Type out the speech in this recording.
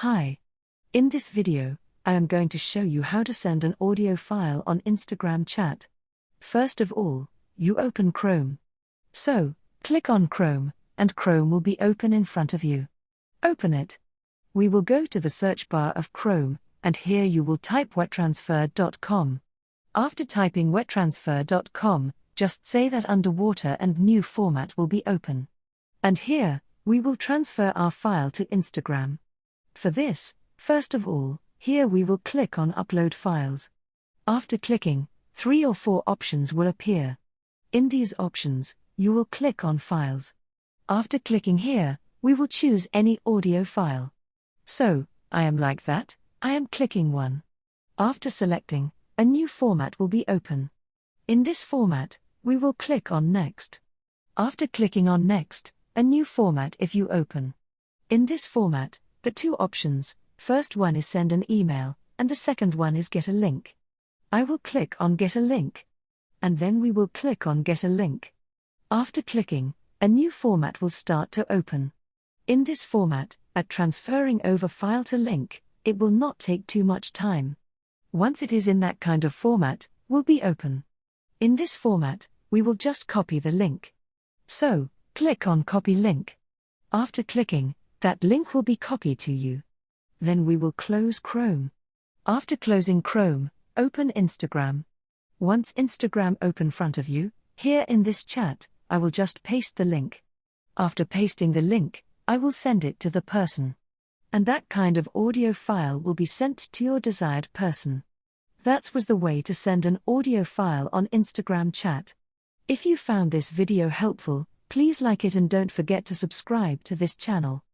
Hi. In this video, I am going to show you how to send an audio file on Instagram chat. First of all, you open Chrome. So, click on Chrome, and Chrome will be open in front of you. Open it. We will go to the search bar of Chrome, and here you will type wettransfer.com. After typing wettransfer.com, just say that underwater and new format will be open. And here, we will transfer our file to Instagram. For this, first of all, here we will click on Upload Files. After clicking, 3 or 4 options will appear. In these options, you will click on Files. After clicking here, we will choose any audio file. So, I am like that, I am clicking one. After selecting, a new format will be open. In this format, we will click on Next. After clicking on Next, a new format if you open. In this format, the 2 options, first one is send an email, and the second one is get a link. I will click on get a link. And then we will click on get a link. After clicking, a new format will start to open. In this format, at transferring over file to link, it will not take too much time. Once it is in that kind of format, will be open. In this format, we will just copy the link. So, click on copy link. After clicking, that link will be copied to you. Then we will close Chrome. After closing Chrome, open Instagram. Once Instagram open in front of you, here in this chat, I will just paste the link. After pasting the link, I will send it to the person. And that kind of audio file will be sent to your desired person. That was the way to send an audio file on Instagram chat. If you found this video helpful, please like it and don't forget to subscribe to this channel.